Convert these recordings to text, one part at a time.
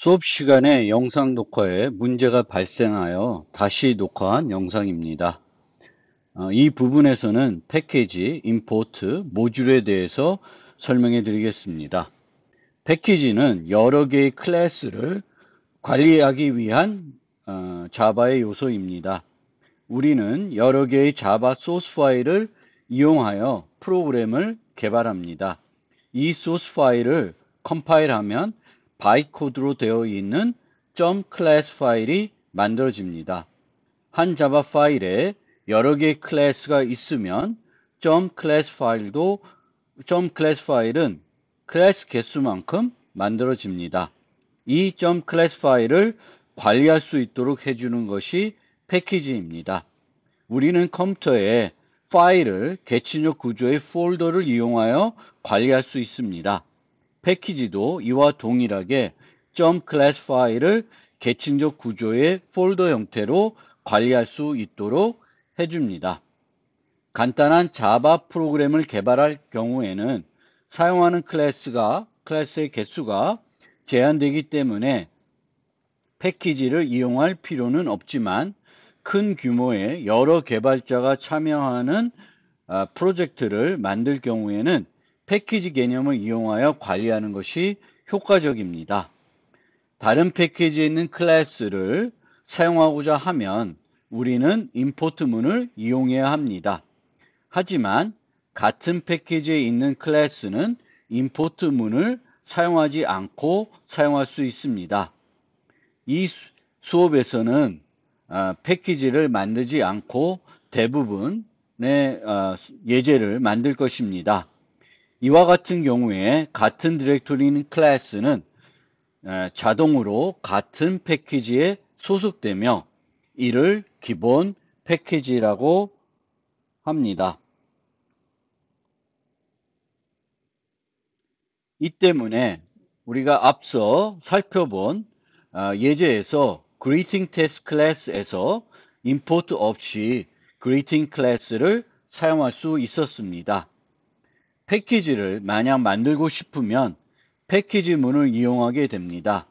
수업 시간에 영상 녹화에 문제가 발생하여 다시 녹화한 영상입니다. 이 부분에서는 패키지, 임포트, 모듈에 대해서 설명해 드리겠습니다. 패키지는 여러 개의 클래스를 관리하기 위한 자바의 요소입니다. 우리는 여러 개의 자바 소스 파일을 이용하여 프로그램을 개발합니다. 이 소스 파일을 컴파일하면 바이코드로 되어 있는 .class 파일이 만들어집니다. 한 자바 파일에 여러 개의 클래스가 있으면 .class 파일은 클래스 개수만큼 만들어집니다. 이 .class 파일을 관리할 수 있도록 해주는 것이 패키지입니다. 우리는 컴퓨터에 파일을 개취적 구조의 폴더를 이용하여 관리할 수 있습니다. 패키지도 이와 동일하게 .class 파일을 개취적 구조의 폴더 형태로 관리할 수 있도록 해줍니다. 간단한 자바 프로그램을 개발할 경우에는 사용하는 클래스의 개수가 제한되기 때문에 패키지를 이용할 필요는 없지만 큰 규모의 여러 개발자가 참여하는 프로젝트를 만들 경우에는 패키지 개념을 이용하여 관리하는 것이 효과적입니다. 다른 패키지에 있는 클래스를 사용하고자 하면 우리는 임포트 문을 이용해야 합니다. 하지만 같은 패키지에 있는 클래스는 임포트 문을 사용하지 않고 사용할 수 있습니다. 이 수업에서는 패키지를 만들지 않고 대부분의 예제를 만들 것입니다. 이와 같은 경우에 같은 디렉토리에 있는 클래스는 자동으로 같은 패키지에 소속되며 이를 기본 패키지라고 합니다. 이 때문에 우리가 앞서 살펴본 예제에서 greeting test class에서 import 없이 greeting class를 사용할 수 있었습니다. 패키지를 만약 만들고 싶으면 패키지 문을 이용하게 됩니다.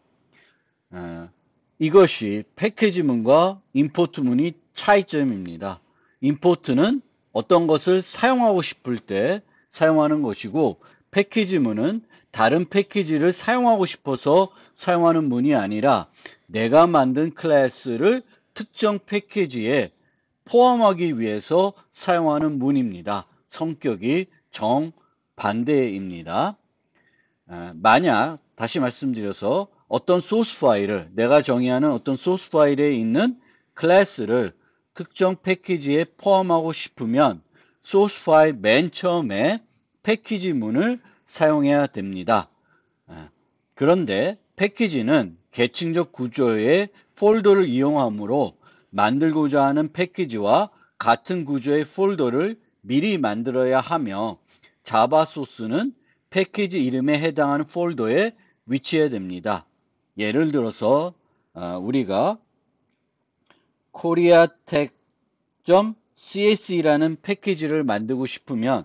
이것이 패키지 문과 임포트 문이 차이점입니다. 임포트는 어떤 것을 사용하고 싶을 때 사용하는 것이고 패키지 문은 다른 패키지를 사용하고 싶어서 사용하는 문이 아니라 내가 만든 클래스를 특정 패키지에 포함하기 위해서 사용하는 문입니다. 성격이 정반대입니다. 만약 다시 말씀드려서 어떤 소스 파일을 내가 정의하는 어떤 소스 파일에 있는 클래스를 특정 패키지에 포함하고 싶으면 소스 파일 맨 처음에 패키지 문을 사용해야 됩니다. 그런데 패키지는 계층적 구조의 폴더를 이용하므로 만들고자 하는 패키지와 같은 구조의 폴더를 미리 만들어야 하며 자바 소스는 패키지 이름에 해당하는 폴더에 위치해야 됩니다. 예를 들어서 우리가 koreatech.cs라는 패키지를 만들고 싶으면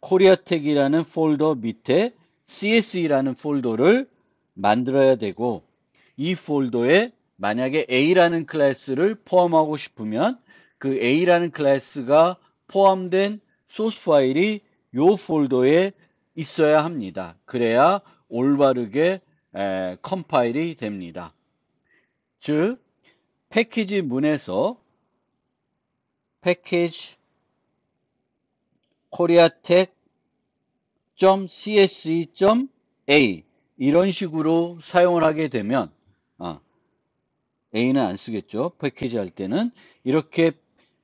koreatech이라는 폴더 밑에 cs라는 폴더를 만들어야 되고 이 폴더에 만약에 a라는 클래스를 포함하고 싶으면 그 a라는 클래스가 포함된 소스 파일이 이 폴더에 있어야 합니다. 그래야 올바르게 컴파일이 됩니다. 즉 패키지 문에서 패키지 koreatech.csc.a 이런 식으로 사용을 하게 되면 A는 안 쓰겠죠. 패키지 할 때는 이렇게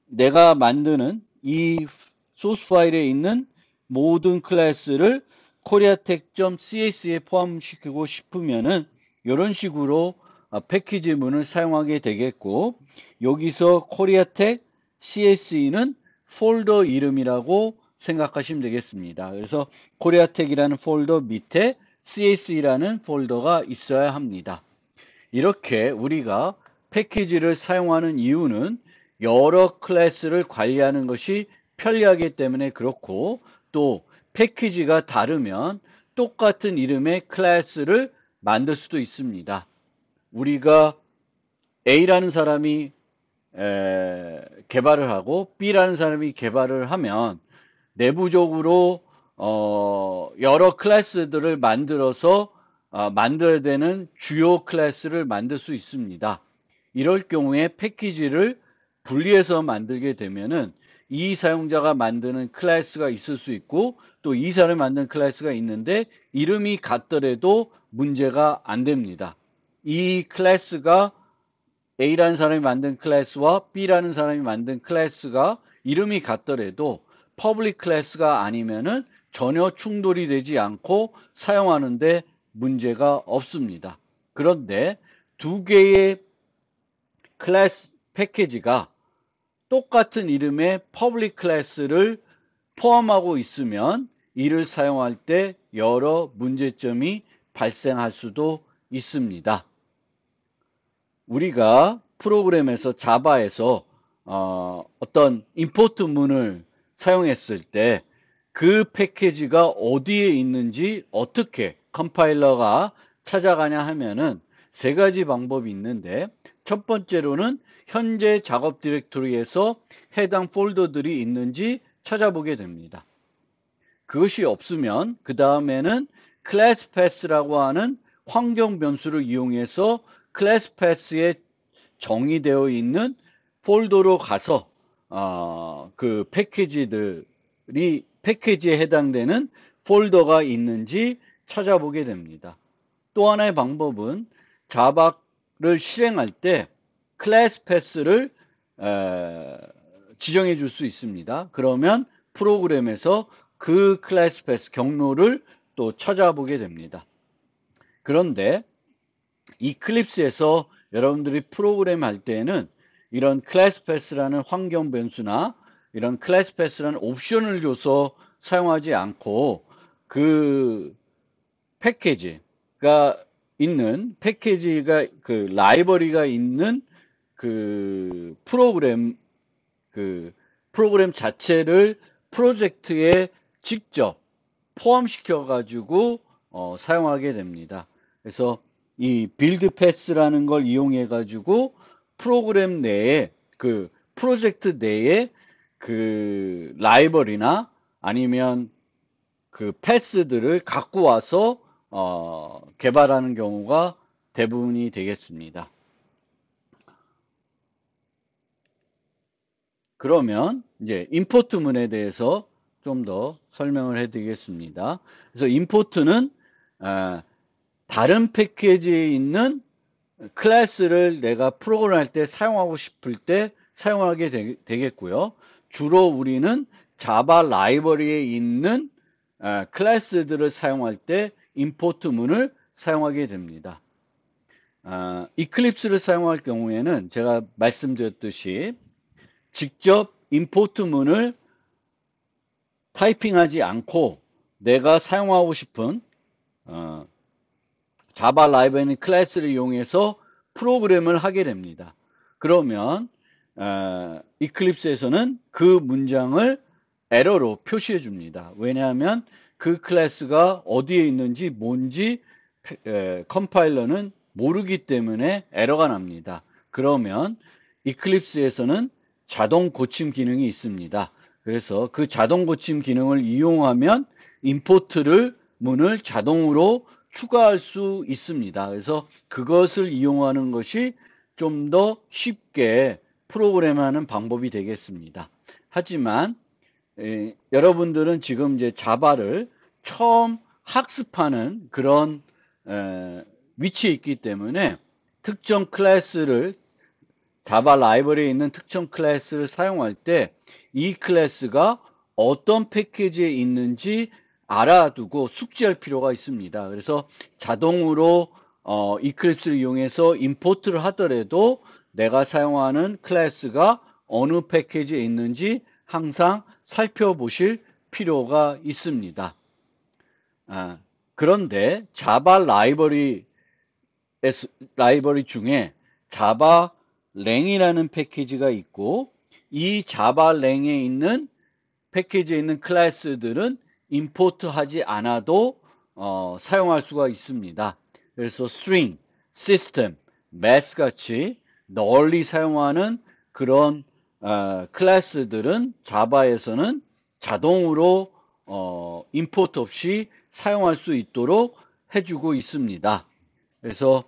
내가 만드는 이 소스 파일에 있는 모든 클래스를 koreatech.cs에 포함시키고 싶으면은 이런 식으로 패키지 문을 사용하게 되겠고 여기서 koreatech CSE는 폴더 이름이라고 생각하시면 되겠습니다. 그래서 koreatech이라는 폴더 밑에 CSE라는 폴더가 있어야 합니다. 이렇게 우리가 패키지를 사용하는 이유는 여러 클래스를 관리하는 것이 편리하기 때문에 그렇고 또 패키지가 다르면 똑같은 이름의 클래스를 만들 수도 있습니다. 우리가 A라는 사람이 개발을 하고 B라는 사람이 개발을 하면 내부적으로 여러 클래스들을 만들어서 만들어야 되는 주요 클래스를 만들 수 있습니다. 이럴 경우에 패키지를 분리해서 만들게 되면은 이 사용자가 만드는 클래스가 있을 수 있고 또 이 사람이 만든 클래스가 있는데 이름이 같더라도 문제가 안 됩니다. 이 클래스가 A라는 사람이 만든 클래스와 B라는 사람이 만든 클래스가 이름이 같더라도 퍼블릭 클래스가 아니면은 전혀 충돌이 되지 않고 사용하는데 문제가 없습니다. 그런데 두 개의 클래스 패키지가 똑같은 이름의 퍼블릭 클래스를 포함하고 있으면 이를 사용할 때 여러 문제점이 발생할 수도 있습니다. 우리가 프로그램에서 자바에서 어떤 임포트 문을 사용했을 때 그 패키지가 어디에 있는지 어떻게 컴파일러가 찾아가냐 하면은 세 가지 방법이 있는데 첫 번째로는 현재 작업 디렉토리에서 해당 폴더들이 있는지 찾아보게 됩니다. 그것이 없으면 그 다음에는 클래스 패스라고 하는 환경 변수를 이용해서 클래스 패스에 정의되어 있는 폴더로 가서 그 패키지에 해당되는 폴더가 있는지 찾아보게 됩니다. 또 하나의 방법은 자바를 실행할 때 클래스 패스를 지정해 줄 수 있습니다. 그러면 프로그램에서 그 클래스 패스 경로를 또 찾아보게 됩니다. 그런데 이클립스에서 여러분들이 프로그램 할 때는 이런 클래스 패스라는 환경 변수나 이런 클래스 패스라는 옵션을 줘서 사용하지 않고 그 패키지가 그 라이브러리가 있는 그 프로그램 자체를 프로젝트에 직접 포함시켜 가지고 사용하게 됩니다. 그래서 이 빌드 패스라는 걸 이용해 가지고 프로그램 내에 그 프로젝트 내에 그 라이브러리나 아니면 그 패스들을 갖고 와서 개발하는 경우가 대부분이 되겠습니다. 그러면 이제 임포트 문에 대해서 좀 더 설명을 해 드리겠습니다. 그래서 임포트는 다른 패키지에 있는 클래스를 내가 프로그램할 때 사용하고 싶을 때 사용하게 되겠고요. 주로 우리는 자바 라이브러리에 있는 클래스들을 사용할 때 임포트 문을 사용하게 됩니다. 이클립스를 사용할 경우에는 제가 말씀드렸듯이 직접 임포트 문을 타이핑하지 않고 내가 사용하고 싶은 자바 라이브러리 클래스를 이용해서 프로그램을 하게 됩니다. 그러면 이클립스에서는 그 문장을 에러로 표시해 줍니다. 왜냐하면 그 클래스가 어디에 있는지 뭔지 컴파일러는 모르기 때문에 에러가 납니다. 그러면 이클립스에서는 자동 고침 기능이 있습니다. 그래서 그 자동 고침 기능을 이용하면 문을 자동으로 추가할 수 있습니다. 그래서 그것을 이용하는 것이 좀 더 쉽게 프로그램하는 방법이 되겠습니다. 하지만 여러분들은 지금 이제 자바를 처음 학습하는 그런 위치에 있기 때문에 특정 클래스를 자바 라이브러리에 있는 특정 클래스를 사용할 때 이 클래스가 어떤 패키지에 있는지 알아두고 숙지할 필요가 있습니다. 그래서 자동으로 이클립스를 이용해서 임포트를 하더라도 내가 사용하는 클래스가 어느 패키지에 있는지 항상 살펴보실 필요가 있습니다. 그런데 자바 라이브러리 중에 자바 랭이라는 패키지가 있고 이 자바 랭에 있는 패키지에 있는 클래스들은 임포트 하지 않아도 사용할 수가 있습니다. 그래서 string, system, math 같이 널리 사용하는 그런 클래스들은 자바에서는 자동으로 임포트 없이 사용할 수 있도록 해주고 있습니다. 그래서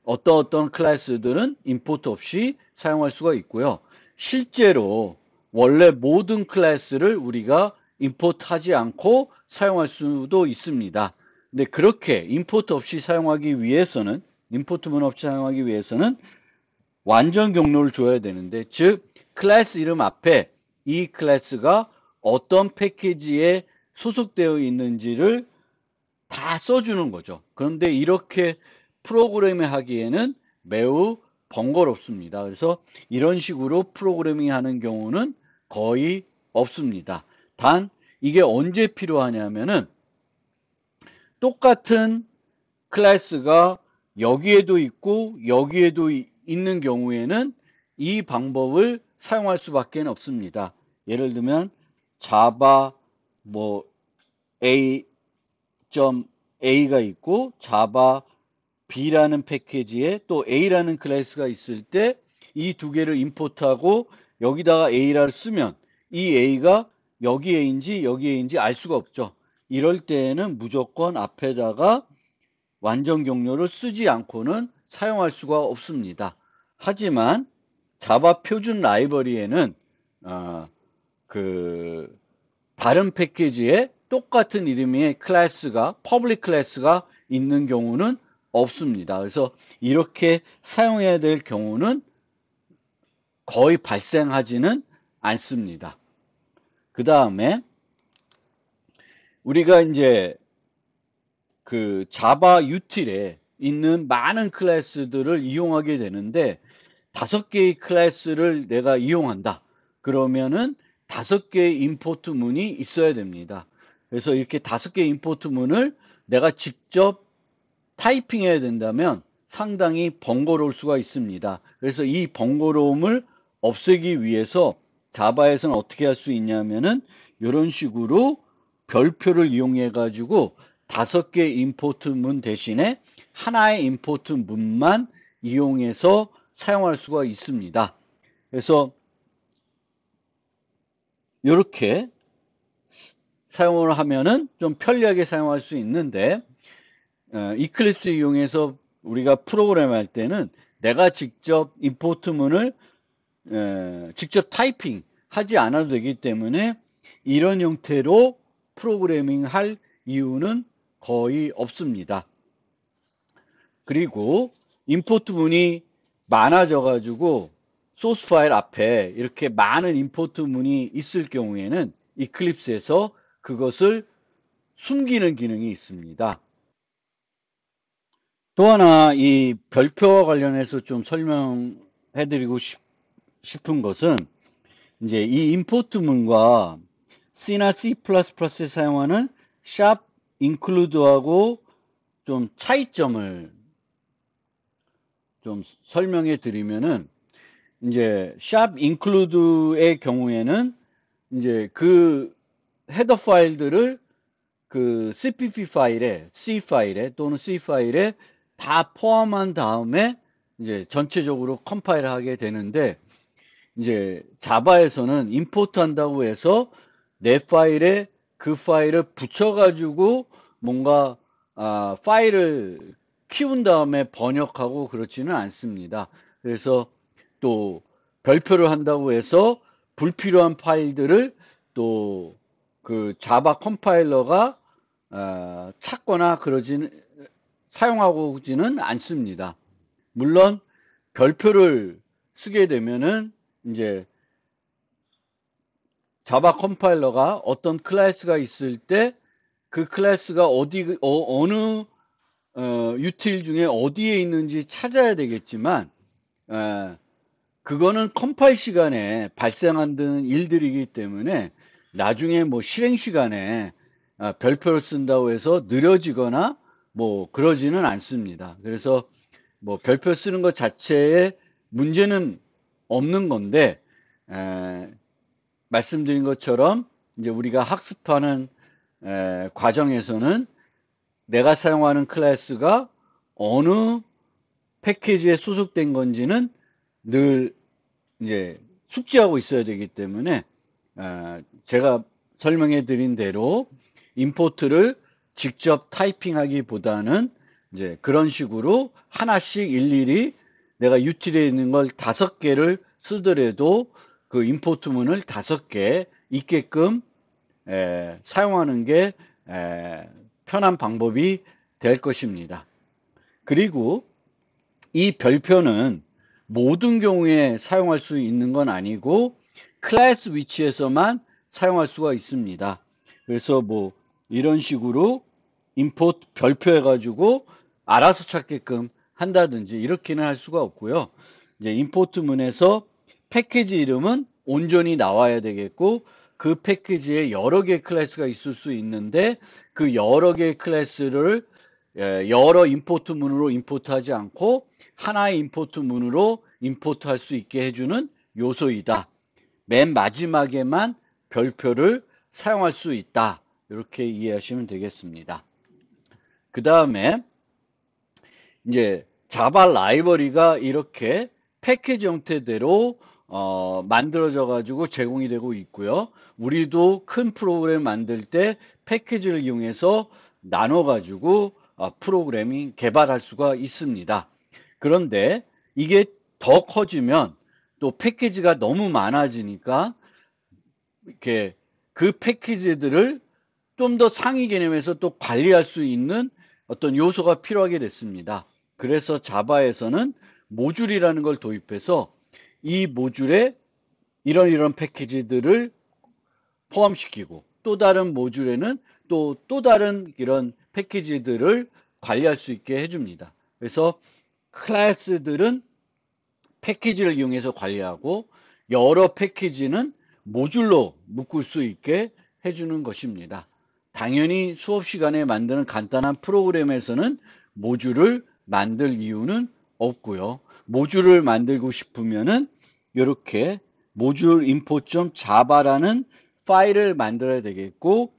어떤 클래스들은 임포트 없이 사용할 수가 있고요. 실제로 원래 모든 클래스를 우리가 임포트 하지 않고 사용할 수도 있습니다. 근데 그렇게 임포트 없이 사용하기 위해서는, 임포트문 없이 사용하기 위해서는 완전 경로를 줘야 되는데, 즉 클래스 이름 앞에 이 클래스가 어떤 패키지에 소속되어 있는지를 다 써주는 거죠. 그런데 이렇게 프로그래밍 하기에는 매우 번거롭습니다. 그래서 이런 식으로 프로그래밍 하는 경우는 거의 없습니다. 단 이게 언제 필요하냐면은 똑같은 클래스가 여기에도 있고 여기에도 있는 경우에는 이 방법을 사용할 수밖에 없습니다. 예를 들면 자바 뭐 A.A가 있고 자바 B라는 패키지에 또 A라는 클래스가 있을 때 이 두 개를 임포트하고 여기다가 A를 쓰면 이 A가 여기 A인지 여기 A인지 알 수가 없죠. 이럴 때에는 무조건 앞에다가 완전 경로를 쓰지 않고는 사용할 수가 없습니다. 하지만 자바 표준 라이브러리에는 다른 패키지에 똑같은 이름의 클래스가 퍼블릭 클래스가 있는 경우는 없습니다. 그래서 이렇게 사용해야 될 경우는 거의 발생하지는 않습니다. 그 다음에 우리가 이제 그 자바 유틸에 있는 많은 클래스들을 이용하게 되는데 5개의 클래스를 내가 이용한다. 그러면은 5개의 임포트 문이 있어야 됩니다. 그래서 이렇게 5개의 임포트 문을 내가 직접 타이핑해야 된다면 상당히 번거로울 수가 있습니다. 그래서 이 번거로움을 없애기 위해서 자바에서는 어떻게 할 수 있냐면은 이런 식으로 별표를 이용해 가지고 5개 임포트 문 대신에 하나의 임포트 문만 이용해서 사용할 수가 있습니다. 그래서 이렇게 사용을 하면은 좀 편리하게 사용할 수 있는데 이클립스 이용해서 우리가 프로그램 할 때는 내가 직접 임포트 문을 직접 타이핑 하지 않아도 되기 때문에 이런 형태로 프로그래밍 할 이유는 거의 없습니다. 그리고 임포트 문이 많아져 가지고 소스 파일 앞에 이렇게 많은 임포트 문이 있을 경우에는 이클립스에서 그것을 숨기는 기능이 있습니다. 또 하나 이 별표와 관련해서 좀 설명해 드리고 싶은 것은 이제 이 임포트 문과 C나 C++에 사용하는 샵 include하고 좀 차이점을 좀 설명해 드리면은 이제 샵 include의 경우에는 이제 그 헤더 파일들을 그 CPP 파일에 C 파일에 또는 C 파일에 다 포함한 다음에 이제 전체적으로 컴파일 하게 되는데 이제 자바에서는 임포트 한다고 해서 내 파일에 그 파일을 붙여가지고 뭔가 파일을 키운 다음에 번역하고 그렇지는 않습니다. 그래서 또 별표를 한다고 해서 불필요한 파일들을 또 그 자바 컴파일러가 찾거나 사용하고지는 않습니다. 물론 별표를 쓰게 되면은 이제 자바 컴파일러가 어떤 클래스가 있을 때 그 클래스가 어느 유틸 중에 어디에 있는지 찾아야 되겠지만 그거는 컴파일 시간에 발생하는 일들이기 때문에 나중에 뭐 실행 시간에 별표를 쓴다고 해서 느려지거나 뭐 그러지는 않습니다. 그래서 뭐 별표 쓰는 것 자체에 문제는 없는 건데 말씀드린 것처럼 이제 우리가 학습하는 과정에서는 내가 사용하는 클래스가 어느 패키지에 소속된 건지는 늘 이제 숙지하고 있어야 되기 때문에 제가 설명해 드린 대로 임포트를 직접 타이핑하기보다는 이제 그런 식으로 하나씩 일일이 내가 유틸에 있는 걸 5개를 쓰더라도 그 임포트문을 5개 있게끔 사용하는 게 편한 방법이 될 것입니다. 그리고 이 별표는 모든 경우에 사용할 수 있는 건 아니고 클래스 위치에서만 사용할 수가 있습니다. 그래서 뭐 이런 식으로 임포트 별표 해가지고 알아서 찾게끔 한다든지 이렇게는 할 수가 없고요. 이제 임포트 문에서 패키지 이름은 온전히 나와야 되겠고 그 패키지에 여러 개의 클래스가 있을 수 있는데 그 여러 개의 클래스를 여러 임포트 문으로 임포트하지 않고 하나의 임포트 문으로 임포트할 수 있게 해주는 요소이다. 맨 마지막에만 별표를 사용할 수 있다. 이렇게 이해하시면 되겠습니다. 그 다음에 이제 자바 라이브러리가 이렇게 패키지 형태대로 만들어져 가지고 제공이 되고 있고요. 우리도 큰 프로그램 만들 때 패키지를 이용해서 나눠 가지고 프로그래밍 개발할 수가 있습니다. 그런데 이게 더 커지면 또 패키지가 너무 많아지니까 이렇게 그 패키지들을 좀 더 상위 개념에서 또 관리할 수 있는 어떤 요소가 필요하게 됐습니다. 그래서 자바에서는 모듈이라는 걸 도입해서 이 모듈에 이런 패키지들을 포함시키고 또 다른 모듈에는 또 다른 이런 패키지들을 관리할 수 있게 해줍니다. 그래서 클래스들은 패키지를 이용해서 관리하고 여러 패키지는 모듈로 묶을 수 있게 해주는 것입니다. 당연히 수업 시간에 만드는 간단한 프로그램에서는 모듈을 만들 이유는 없고요. 모듈을 만들고 싶으면은 이렇게 모듈 info.java라는 파일을 만들어야 되겠고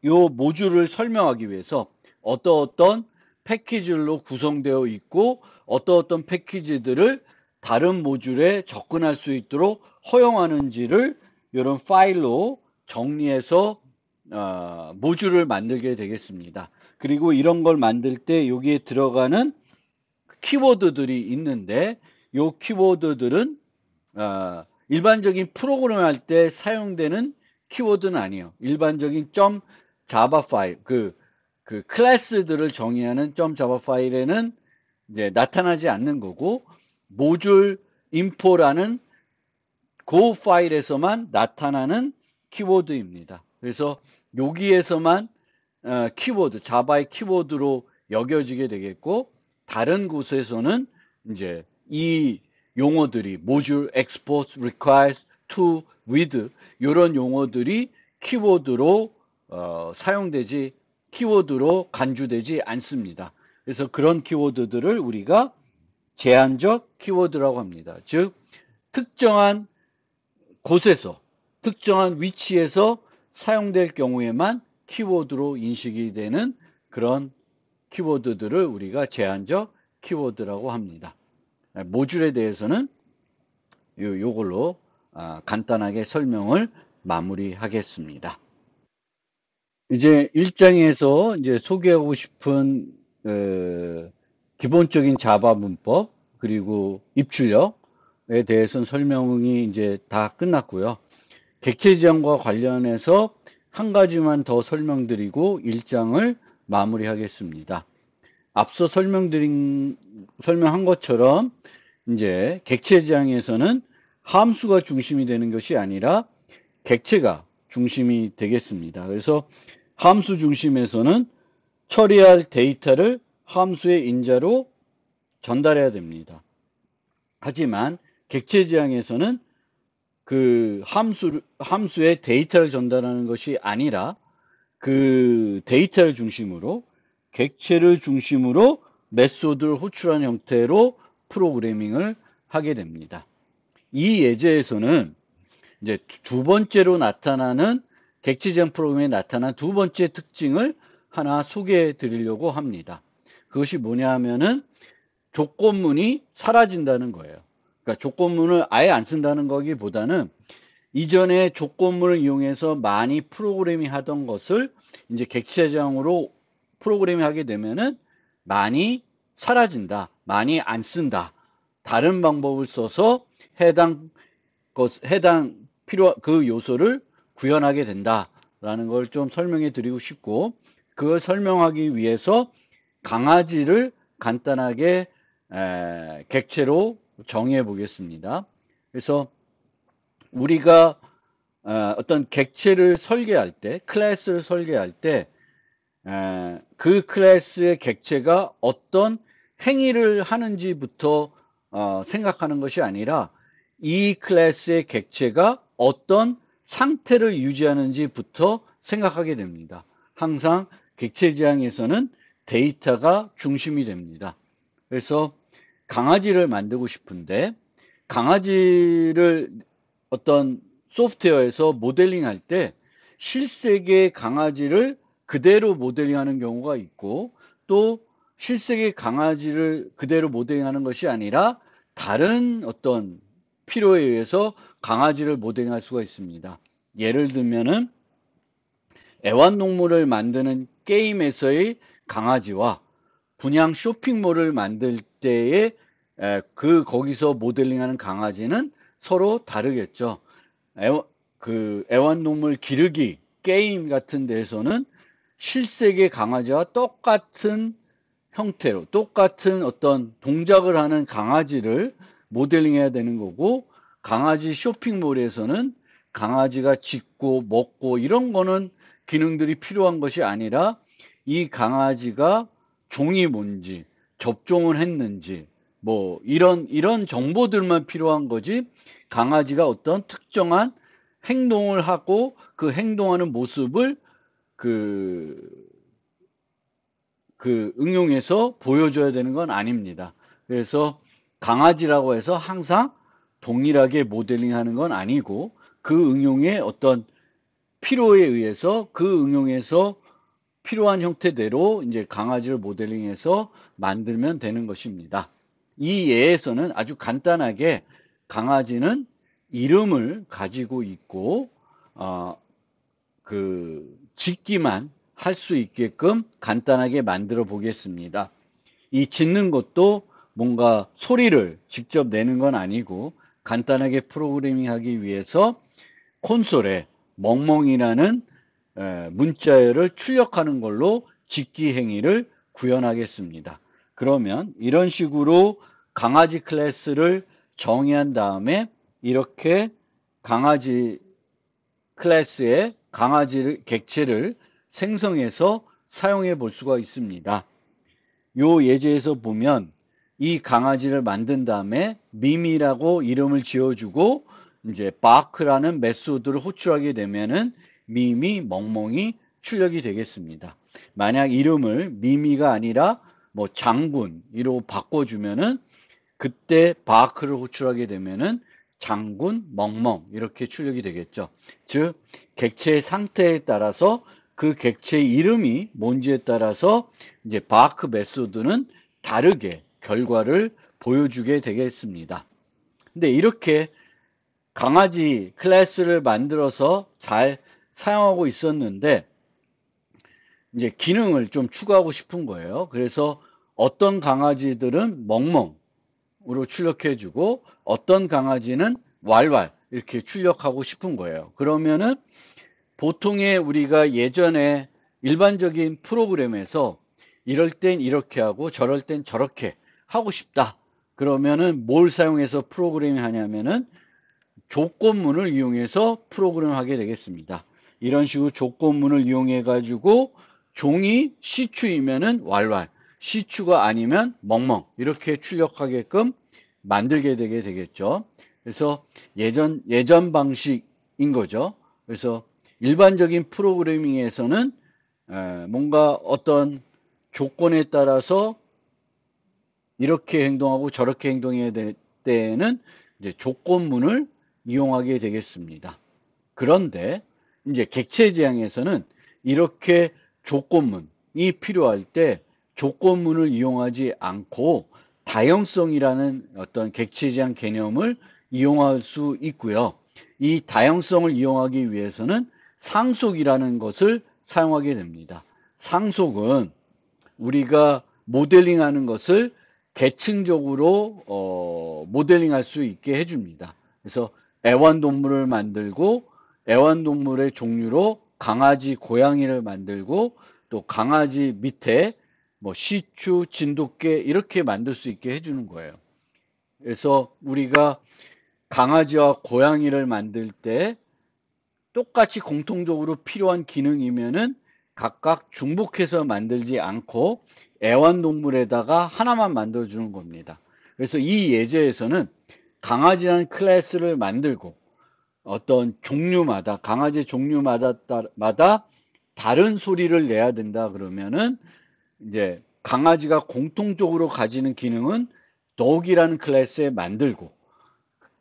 요 모듈을 설명하기 위해서 어떤 패키지로 구성되어 있고 어떤 패키지들을 다른 모듈에 접근할 수 있도록 허용하는지를 이런 파일로 정리해서 모듈을 만들게 되겠습니다. 그리고 이런 걸 만들 때 여기에 들어가는 키워드들이 있는데 이 키워드들은 일반적인 프로그램 할 때 사용되는 키워드는 아니에요. 일반적인 .java 파일, 그 클래스들을 정의하는 .java 파일에는 이제 나타나지 않는 거고 모듈 info라는 그 파일에서만 나타나는 키워드입니다. 그래서 여기에서만 키워드, 자바의 키워드로 여겨지게 되겠고 다른 곳에서는 이제 이 용어들이 모듈, export, requires, to, with 이런 용어들이 키워드로 사용되지 키워드로 간주되지 않습니다. 그래서 그런 키워드들을 우리가 제한적 키워드라고 합니다. 즉 특정한 곳에서 특정한 위치에서 사용될 경우에만 키워드로 인식이 되는 그런 키워드들을 우리가 제한적 키워드라고 합니다. 모듈에 대해서는 요걸로 간단하게 설명을 마무리하겠습니다. 이제 1장에서 이제 소개하고 싶은 기본적인 자바 문법 그리고 입출력에 대해서는 설명이 이제 다 끝났고요. 객체 지정과 관련해서 한 가지만 더 설명드리고 1장을 마무리하겠습니다. 앞서 설명한 것처럼 이제 객체 지정에서는 함수가 중심이 되는 것이 아니라 객체가 중심이 되겠습니다. 그래서 함수 중심에서는 처리할 데이터를 함수의 인자로 전달해야 됩니다. 하지만 객체 지향에서는 그 함수의 데이터를 전달하는 것이 아니라 그 데이터를 중심으로 객체를 중심으로 메소드를 호출하는 형태로 프로그래밍을 하게 됩니다. 이 예제에서는 이제 두 번째로 나타나는 객체 지향 프로그램에 나타난 두 번째 특징을 하나 소개해 드리려고 합니다. 그것이 뭐냐 하면은 조건문이 사라진다는 거예요. 그러니까 조건문을 아예 안 쓴다는 거기보다는 이전에 조건문을 이용해서 많이 프로그래밍 하던 것을 이제 객체장으로 프로그래밍 하게 되면은 많이 사라진다. 많이 안 쓴다. 다른 방법을 써서 해당 그 요소를 구현하게 된다라는 걸 좀 설명해 드리고 싶고, 그걸 설명하기 위해서 강아지를 간단하게 객체로 정의해 보겠습니다. 그래서 우리가 어떤 객체를 설계할 때, 클래스를 설계할 때, 그 클래스의 객체가 어떤 행위를 하는지부터 생각하는 것이 아니라 이 클래스의 객체가 어떤 상태를 유지하는지부터 생각하게 됩니다. 항상 객체 지향에서는 데이터가 중심이 됩니다. 그래서 강아지를 만들고 싶은데 강아지를 어떤 소프트웨어에서 모델링할 때 실생의 강아지를 그대로 모델링하는 경우가 있고, 또 실생의 강아지를 그대로 모델링하는 것이 아니라 다른 어떤 필요에 의해서 강아지를 모델링할 수가 있습니다. 예를 들면은 애완동물을 만드는 게임에서의 강아지와 분양 쇼핑몰을 만들 때의 거기서 모델링하는 강아지는 서로 다르겠죠. 애완동물 기르기 게임 같은 데에서는 실생의 강아지와 똑같은 형태로 똑같은 어떤 동작을 하는 강아지를 모델링해야 되는 거고, 강아지 쇼핑몰에서는 강아지가 짖고 먹고 이런 거는 기능들이 필요한 것이 아니라 이 강아지가 종이 뭔지, 접종을 했는지, 뭐 이런 정보들만 필요한 거지, 강아지가 어떤 특정한 행동을 하고 그 행동하는 모습을 그 응용해서 보여줘야 되는 건 아닙니다. 그래서 강아지라고 해서 항상 동일하게 모델링하는 건 아니고, 그 응용의 어떤 필요에 의해서 그 응용에서 필요한 형태대로 이제 강아지를 모델링해서 만들면 되는 것입니다. 이 예에서는 아주 간단하게 강아지는 이름을 가지고 있고 짖기만 할 수 있게끔 간단하게 만들어 보겠습니다. 이 짖는 것도 뭔가 소리를 직접 내는 건 아니고 간단하게 프로그래밍하기 위해서 콘솔에 멍멍이라는 문자열을 출력하는 걸로 짖기 행위를 구현하겠습니다. 그러면 이런 식으로 강아지 클래스를 정의한 다음에 이렇게 강아지 클래스의 객체를 생성해서 사용해 볼 수가 있습니다. 요 예제에서 보면 이 강아지를 만든 다음에 미미라고 이름을 지어주고 이제 바크라는 메소드를 호출하게 되면은 미미, 멍멍이 출력이 되겠습니다. 만약 이름을 미미가 아니라 뭐 장군으로 바꿔주면은 그때 바크를 호출하게 되면은 장군, 멍멍 이렇게 출력이 되겠죠. 즉 객체의 상태에 따라서 그 객체의 이름이 뭔지에 따라서 이제 바크 메소드는 다르게 결과를 보여주게 되겠습니다. 근데 이렇게 강아지 클래스를 만들어서 잘 사용하고 있었는데 이제 기능을 좀 추가하고 싶은 거예요. 그래서 어떤 강아지들은 멍멍으로 출력해주고 어떤 강아지는 왈왈 이렇게 출력하고 싶은 거예요. 그러면은 보통의 우리가 예전에 일반적인 프로그램에서 이럴 땐 이렇게 하고 저럴 땐 저렇게 하고 싶다. 그러면은 뭘 사용해서 프로그래밍 하냐면은 조건문을 이용해서 프로그램하게 되겠습니다. 이런 식으로 조건문을 이용해 가지고 종이 시추이면은 왈왈, 시추가 아니면 멍멍 이렇게 출력하게끔 만들게 되겠죠. 그래서 예전 방식인 거죠. 그래서 일반적인 프로그래밍에서는 뭔가 어떤 조건에 따라서 이렇게 행동하고 저렇게 행동해야 될 때에는 이제 조건문을 이용하게 되겠습니다. 그런데 이제 객체 지향에서는 이렇게 조건문이 필요할 때 조건문을 이용하지 않고 다형성이라는 어떤 객체 제한 개념을 이용할 수 있고요. 이 다형성을 이용하기 위해서는 상속이라는 것을 사용하게 됩니다. 상속은 우리가 모델링하는 것을 계층적으로 모델링할 수 있게 해줍니다. 그래서 애완동물을 만들고 애완동물의 종류로 강아지, 고양이를 만들고 또 강아지 밑에 뭐 시추, 진돗개 이렇게 만들 수 있게 해주는 거예요. 그래서 우리가 강아지와 고양이를 만들 때 똑같이 공통적으로 필요한 기능이면은 각각 중복해서 만들지 않고 애완동물에다가 하나만 만들어주는 겁니다. 그래서 이 예제에서는 강아지라는 클래스를 만들고 어떤 종류마다, 강아지 종류마다 다른 소리를 내야 된다 그러면은 이제 강아지가 공통적으로 가지는 기능은 dog이라는 클래스에 만들고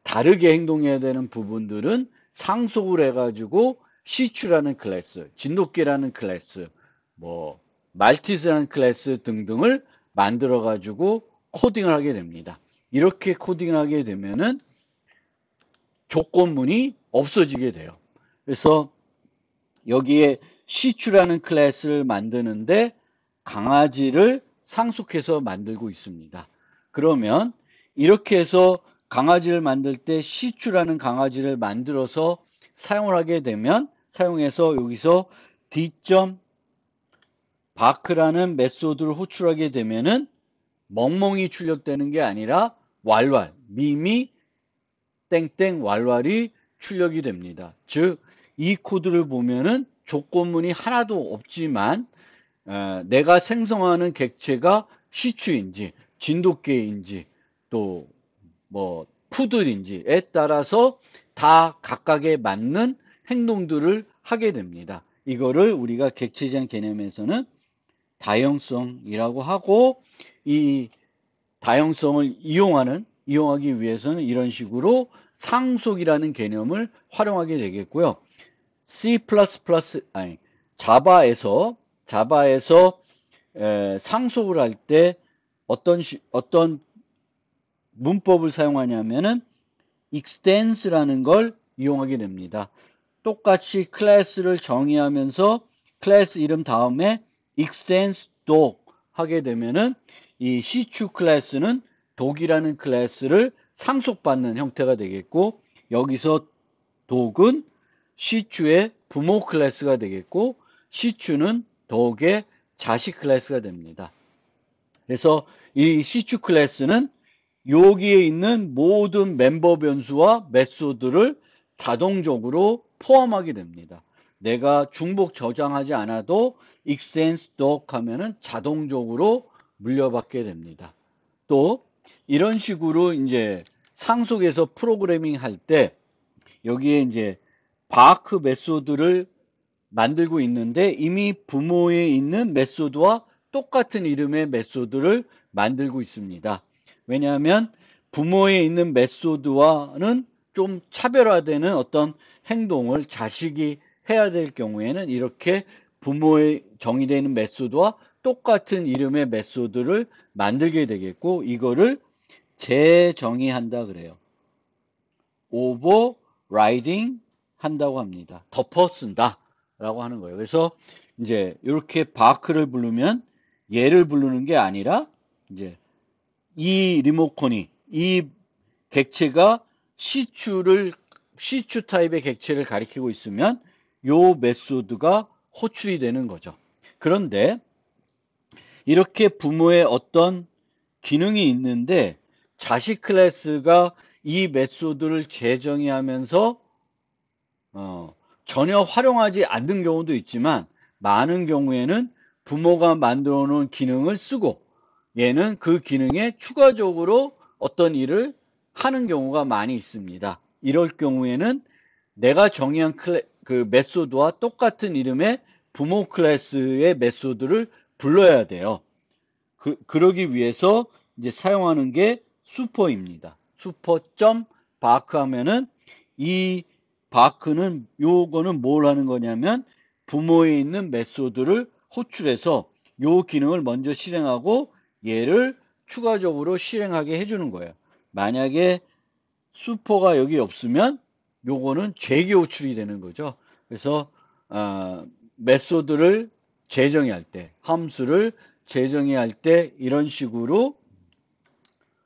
다르게 행동해야 되는 부분들은 상속을 해가지고 시추라는 클래스, 진돗개라는 클래스, 뭐 말티즈라는 클래스 등등을 만들어가지고 코딩을 하게 됩니다. 이렇게 코딩을 하게 되면은 조건문이 없어지게 돼요. 그래서 여기에 시추라는 클래스를 만드는데 강아지를 상속해서 만들고 있습니다. 그러면 이렇게 해서 강아지를 만들 때 시추라는 강아지를 만들어서 사용을 하게 되면 사용해서 여기서 d.bark라는 메소드를 호출하게 되면은 멍멍이 출력되는 게 아니라 왈왈, 미미, 땡땡, 왈왈이 출력이 됩니다. 즉, 이 코드를 보면은 조건문이 하나도 없지만 내가 생성하는 객체가 시추인지 진돗개인지 또 뭐 푸들인지에 따라서 다 각각에 맞는 행동들을 하게 됩니다. 이거를 우리가 객체 제한 개념에서는 다형성이라고 하고 이 다형성을 이용하기 위해서는 이런 식으로 상속이라는 개념을 활용하게 되겠고요. 자바에서 상속을 할 때 어떤 문법을 사용하냐면은 extens라는 걸 이용하게 됩니다. 똑같이 클래스를 정의하면서 클래스 이름 다음에 extends dog 하게 되면은 이 시추 클래스는 dog이라는 클래스를 상속받는 형태가 되겠고 여기서 dog은 시추의 부모 클래스가 되겠고 시추는 dog의 자식 클래스가 됩니다. 그래서 이 시추 클래스는 여기에 있는 모든 멤버 변수와 메소드를 자동적으로 포함하게 됩니다. 내가 중복 저장하지 않아도 extends dog 하면은 자동적으로 물려받게 됩니다. 또 이런 식으로 이제 상속에서 프로그래밍 할 때 여기에 이제 바크 메소드를 만들고 있는데 이미 부모에 있는 메소드와 똑같은 이름의 메소드를 만들고 있습니다. 왜냐하면 부모에 있는 메소드와는 좀 차별화되는 어떤 행동을 자식이 해야 될 경우에는 이렇게 부모에 정의되어 있는 메소드와 똑같은 이름의 메소드를 만들게 되겠고 이거를 재정의한다 그래요. overriding 한다고 합니다. 덮어 쓴다 라고 하는 거예요. 그래서 이제 이렇게 바크를 부르면 얘를 부르는 게 아니라 이제 이 리모컨이 이 객체가 시추 타입의 객체를 가리키고 있으면 요 메소드가 호출이 되는 거죠. 그런데 이렇게 부모의 어떤 기능이 있는데 자식 클래스가 이 메소드를 재정의하면서 전혀 활용하지 않는 경우도 있지만 많은 경우에는 부모가 만들어 놓은 기능을 쓰고 얘는 그 기능에 추가적으로 어떤 일을 하는 경우가 많이 있습니다. 이럴 경우에는 내가 정의한 그 메소드와 똑같은 이름의 부모 클래스의 메소드를 불러야 돼요. 그러기 위해서 이제 사용하는 게 슈퍼입니다. 슈퍼.바크 하면은 이 바크는 요거는 뭘 하는 거냐면 부모에 있는 메소드를 호출해서 요 기능을 먼저 실행하고 얘를 추가적으로 실행하게 해주는 거예요. 만약에 슈퍼가 여기 없으면 요거는 재개 호출이 되는 거죠. 그래서 메소드를 재정의할 때, 함수를 재정의할 때 이런 식으로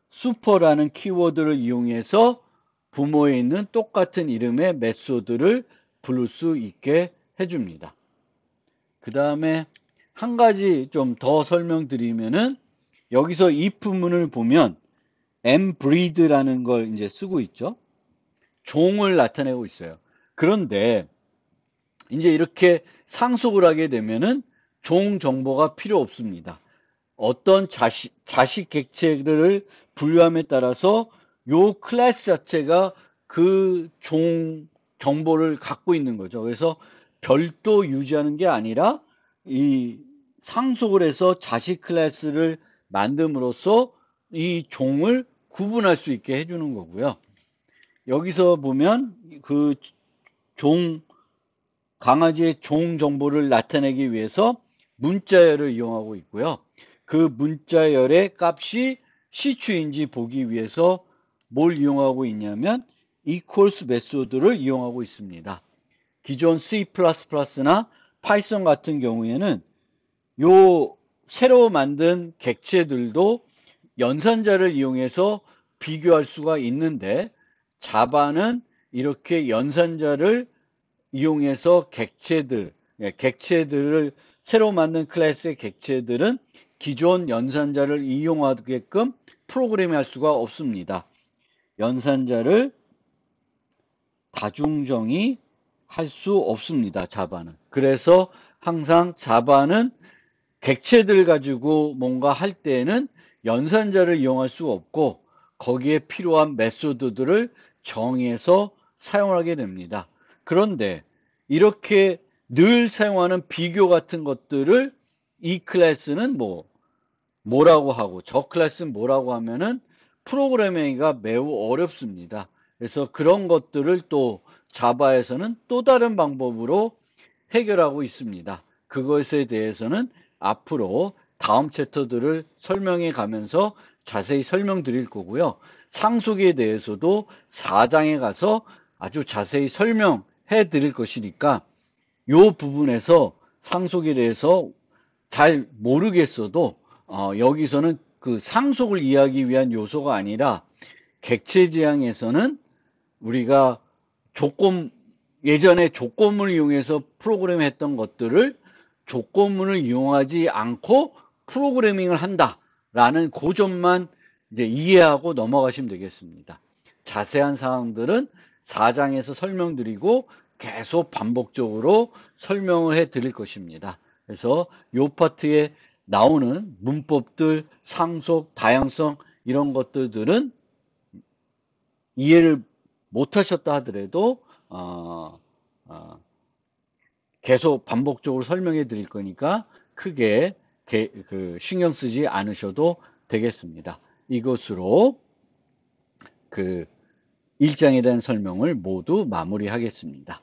슈퍼라는 키워드를 이용해서 부모에 있는 똑같은 이름의 메소드를 부를 수 있게 해줍니다. 그 다음에 한 가지 좀 더 설명드리면은 여기서 if문을 보면 mbreed라는 걸 이제 쓰고 있죠. 종을 나타내고 있어요. 그런데 이제 이렇게 상속을 하게 되면은 종 정보가 필요 없습니다. 어떤 자식 객체를 분류함에 따라서 요 클래스 자체가 그 종 정보를 갖고 있는 거죠. 그래서 별도 유지하는 게 아니라 이 상속을 해서 자식 클래스를 만듦으로써 이 종을 구분할 수 있게 해주는 거고요. 여기서 보면 그 강아지의 종 정보를 나타내기 위해서 문자열을 이용하고 있고요. 그 문자열의 값이 시추인지 보기 위해서 뭘 이용하고 있냐면 equals 메소드를 이용하고 있습니다. 기존 C++나 파이썬 같은 경우에는 요 새로 만든 객체들도 연산자를 이용해서 비교할 수가 있는데 자바는 이렇게 연산자를 이용해서 객체들을 새로 만든 클래스의 객체들은 기존 연산자를 이용하게끔 프로그램할 수가 없습니다. 연산자를 다중정의 할 수 없습니다. 자바는. 그래서 항상 자바는 객체들 가지고 뭔가 할 때에는 연산자를 이용할 수 없고 거기에 필요한 메소드들을 정의해서 사용하게 됩니다. 그런데 이렇게 늘 사용하는 비교 같은 것들을 이 클래스는 뭐라고 하고 저 클래스는 뭐라고 하면은 프로그래밍이 매우 어렵습니다. 그래서 그런 것들을 또 자바에서는 또 다른 방법으로 해결하고 있습니다. 그것에 대해서는 앞으로 다음 챕터들을 설명해 가면서 자세히 설명드릴 거고요. 상속에 대해서도 4장에 가서 아주 자세히 설명해 드릴 것이니까 이 부분에서 상속에 대해서 잘 모르겠어도 여기서는 그 상속을 이해하기 위한 요소가 아니라 객체 지향에서는 우리가 예전에 조건문을 이용해서 프로그램 했던 것들을 조건문을 이용하지 않고 프로그래밍을 한다라는 그 점만 이제 이해하고 넘어가시면 되겠습니다. 자세한 사항들은 4장에서 설명드리고 계속 반복적으로 설명을 해 드릴 것입니다. 그래서 이 파트에 나오는 문법들, 상속, 다양성 이런 것들은 이해를 못하셨다 하더라도 계속 반복적으로 설명해 드릴 거니까 크게 신경 쓰지 않으셔도 되겠습니다. 이것으로 그 1장에 대한 설명을 모두 마무리하겠습니다.